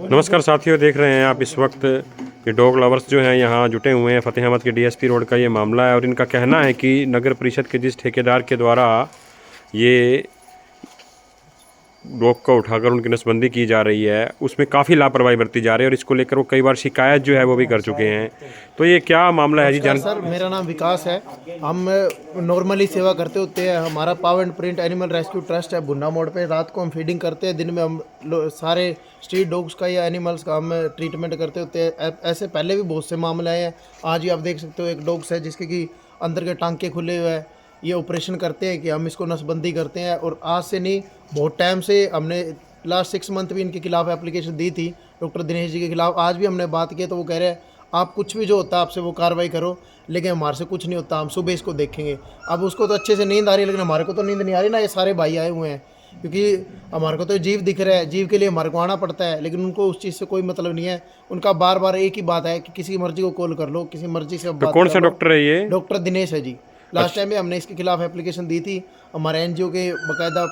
नमस्कार साथियों, देख रहे हैं आप इस वक्त ये डॉग लवर्स जो हैं यहाँ जुटे हुए हैं। फतेहाबाद के डीएसपी रोड का ये मामला है और इनका कहना है कि नगर परिषद के जिस ठेकेदार के द्वारा ये डॉग को उठाकर उनकी नसबंदी की जा रही है उसमें काफ़ी लापरवाही बरती जा रही है और इसको लेकर वो कई बार शिकायत जो है वो भी कर चुके हैं। तो ये क्या मामला है जी? सर, मेरा नाम विकास है। हम नॉर्मली सेवा करते होते हैं। हमारा power and print animal rescue trust है भुन्ना मोड़ पे। रात को हम फीडिंग करते हैं, दिन में हम सारे स्ट्रीट डॉग्स का या एनिमल्स का हम ट्रीटमेंट करते होते हैं। ऐसे पहले भी बहुत से मामले आए हैं। आज ही आप देख सकते हो एक डॉग्स है जिसके कि अंदर के टांके खुले हुए हैं। ये ऑपरेशन करते हैं कि हम इसको नसबंदी करते हैं। और आज से नहीं, बहुत टाइम से हमने लास्ट 6 मंथ भी इनके खिलाफ एप्लीकेशन दी थी डॉक्टर दिनेश जी के खिलाफ। आज भी हमने बात की तो वो कह रहे हैं आप कुछ भी जो होता है आपसे वो कार्रवाई करो, लेकिन हमारे से कुछ नहीं होता, हम सुबह इसको देखेंगे। अब उसको तो अच्छे से नींद आ रही है, लेकिन हमारे को तो नींद नहीं आ रही ना। ये सारे भाई आए हुए हैं क्योंकि हमारे को तो जीव दिख रहा है, जीव के लिए हमारे को आना पड़ता है, लेकिन उनको उस चीज़ से कोई मतलब नहीं है। उनका बार बार एक ही बात है कि किसी मर्जी को कॉल कर लो, किसी मर्जी से बात कौन सा डॉक्टर है ये? डॉक्टर दिनेश है जी। लास्ट टाइम में हमने इसके खिलाफ एप्लीकेशन दी थी हमारे एनजीओ के बाकायदा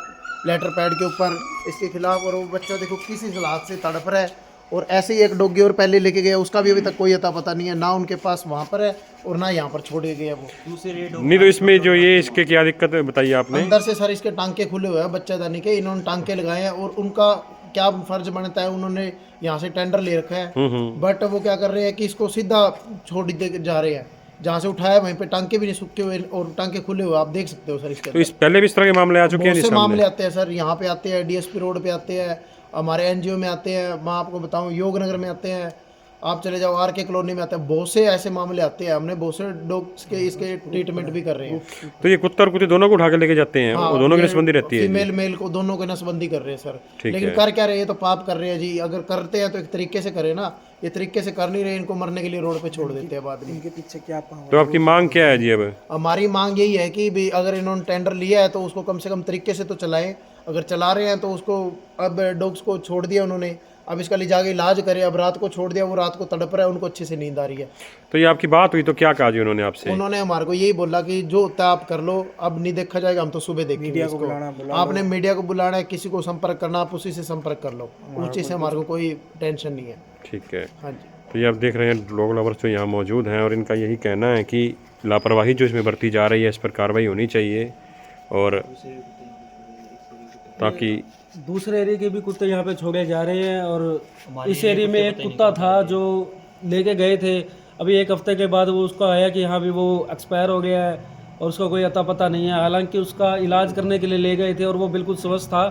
लेटर पैड के ऊपर इसके खिलाफ। और वो बच्चा देखो किसी हालात से तड़प रहा है। और ऐसे ही एक डॉगी और पहले लेके गया, उसका भी अभी तक कोई अता पता नहीं है, ना उनके पास वहाँ पर है और ना यहाँ पर छोड़ के गया वो दूसरे। नहीं तो इसमें जो ये इसके क्या दिक्कत है बताइए आपने? अंदर से सर इसके टांके खुले हुए हैं बच्चेदानी के, इन्होंने टांके लगाए हैं और उनका क्या फर्ज बनता है, उन्होंने यहाँ से टेंडर ले रखा है। बट वो क्या कर रहे हैं कि इसको सीधा छोड़ दे जा रहे हैं। जहाँ से उठाया वहीं पे टांके भी नहीं सूखे हुए और टांके खुले हुए, आप देख सकते हो सर। इसके तो इस पहले भी इस तरह के मामले आ चुके हैं? बहुत से मामले आते हैं सर, यहाँ पे आते हैं, डीएसपी रोड पे आते हैं, हमारे एनजीओ में आते हैं, मैं आपको बताऊं योगनगर में आते हैं, आप चले जाओ आर के कॉलोनी में आते हैं। बहुत से ऐसे मामले आते हैं। हमने बहुत से डॉग्स के इसके ट्रीटमेंट भी कर रहे हैं। तो ये कुत्ता और कुत्ते दोनों को उठा के लेके जाते हैं? हाँ, वो दोनों की नसबंदी रहती है? फीमेल मेल को दोनों को नसबंदी कर रहे हैं सर। ठीक लेकिन है। कर क्या रहे हैं? तो पाप कर रहे हैं जी। अगर करते हैं तो एक तरीके से करें ना, ये तरीके से कर नहीं रहे, इनको मरने के लिए रोड पे छोड़ देते हैं बाद में। इनके पीछे क्या तो आपकी मांग क्या है जी? अब हमारी मांग यही है कि भी अगर इन्होंने टेंडर लिया है तो उसको कम से कम तरीके से तो चलाएं। अगर चला रहे हैं तो उसको, अब डॉग्स को छोड़ दिया उन्होंने, अब इसका ले जाके इलाज करे। अब रात को छोड़ दिया, वो रात को तड़प रहा है, उनको अच्छे से नींद आ रही है। तो ये आपकी बात हुई तो क्या कहा जी उन्होंने आपसे? उन्होंने हमारे को यही बोला कि जो होता है आप कर लो, अब नहीं देखा जाएगा, हम तो सुबह देखेंगे इसको। आपने मीडिया को बुलाना है, किसी को संपर्क करना, आप उसी से संपर्क कर लो। उस चीज़ से हमारे को कोई टेंशन नहीं है। ठीक है। हाँ जी। तो ये आप देख रहे हैं डॉग लवर्स जो यहाँ मौजूद हैं और इनका यही कहना है कि लापरवाही जो इसमें बरती जा रही है इस पर कार्रवाई होनी चाहिए, और ताकि दूसरे एरिया के भी कुत्ते यहाँ पे छोड़े जा रहे हैं। और इस एरिया में एक कुत्ता था जो लेके गए थे, अभी 1 हफ्ते के बाद वो उसको आया कि हाँ भी वो एक्सपायर हो गया है और उसका कोई अता पता नहीं है। हालांकि उसका इलाज करने के लिए ले गए थे और वो बिल्कुल स्वस्थ था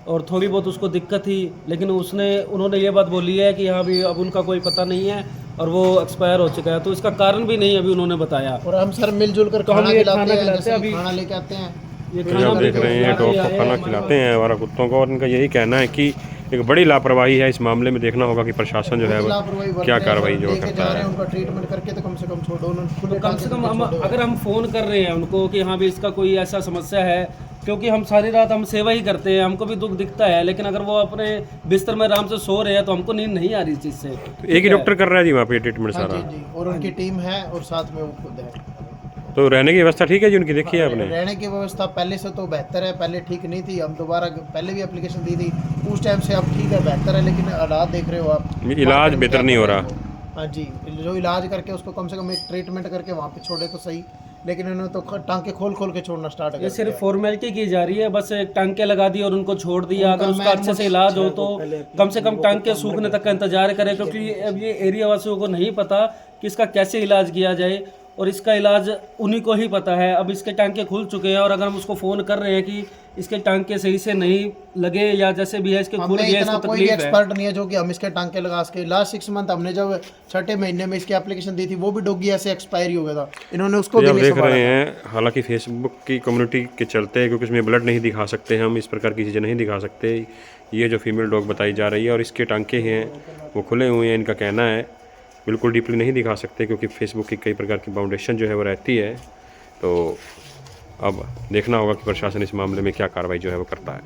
और थोड़ी बहुत उसको दिक्कत थी, लेकिन उन्होंने ये बात बोली है कि हाँ भी अब उनका कोई पता नहीं है और वो एक्सपायर हो चुका है। तो इसका कारण भी नहीं अभी उन्होंने बताया। और हम सर मिलजुल कर खाना खिलाते हैं, जैसे अभी खाना लेके आते हैं। ये आप देख रहे हैं डॉग को खाना खिलाते हैं हमारा कुत्तों को, और इनका यही कहना है कि एक बड़ी लापरवाही है इस मामले में। देखना होगा कि प्रशासन जो है वो क्या कार्रवाई जो करता है। उनका ट्रीटमेंट करके तो कम से कम छोड़ो उन्होंने। कम से कम अगर हम फ़ोन कर रहे हैं उनको कि हाँ भी इसका कोई ऐसा समस्या है, क्योंकि हम सारी रात हम सेवा ही करते हैं, हमको भी दुख दिखता है, लेकिन अगर वो अपने बिस्तर में आराम से सो रहे हैं तो हमको नींद नहीं आ रही इस चीज़ से। तो एक ही डॉक्टर कर रहा है जी वहाँ पे ट्रीटमेंट सारा? जी, और उनकी टीम है और साथ में वो खुद है। तो रहने की व्यवस्था ठीक है जी उनकी? देखी है आपने? रहने की व्यवस्था पहले से तो बेहतर है, पहले ठीक नहीं थी। हम दोबारा पहले भी एप्लीकेशन दी थी उस टाइम से, अब ठीक है, बेहतर है। लेकिन हालात देख रहे हो आप, इलाज बेहतर नहीं हो रहा। हाँ जी, जो इलाज करके उसको कम से कम एक ट्रीटमेंट करके वहाँ पे छोड़े तो सही, लेकिन उन्होंने तो टांके खोल खोल के छोड़ना स्टार्ट कर दिया। ये सिर्फ फॉर्मेलिटी की जा रही है, बस एक टांके लगा दी और उनको छोड़ दिया। अगर उसका अच्छे से इलाज हो तो कम से कम टांके सूखने तक का इंतजार करें, क्योंकि अब ये एरिया वासियों को नहीं पता कि इसका कैसे इलाज किया जाए और इसका इलाज उन्हीं को ही पता है। अब इसके टांके खुल चुके हैं और अगर हम उसको फ़ोन कर रहे हैं कि इसके टांके सही से नहीं लगे या जैसे भी है इसके खुल गए, इसको तकलीफ है। एक्सपर्ट नहीं है जो कि हम इसके टांके लगा सके। लास्ट 6 मंथ हमने जब 6ठे महीने में इसकी एप्लीकेशन दी थी, वो भी डॉगी ऐसे एक्सपायरी हो गया था, इन्होंने उसको भी नहीं देख रहे हैं। हालांकि फेसबुक की कम्युनिटी के चलते, क्योंकि इसमें ब्लड नहीं दिखा सकते हम, इस प्रकार की चीज़ें नहीं दिखा सकते। ये जो फीमेल डॉग बताई जा रही है और इसके टांके हैं वो खुले हुए हैं, इनका कहना है। बिल्कुल डीपली नहीं दिखा सकते क्योंकि फेसबुक की कई प्रकार की बाउंडेशन जो है वो रहती है। तो अब देखना होगा कि प्रशासन इस मामले में क्या कार्रवाई जो है वो करता है।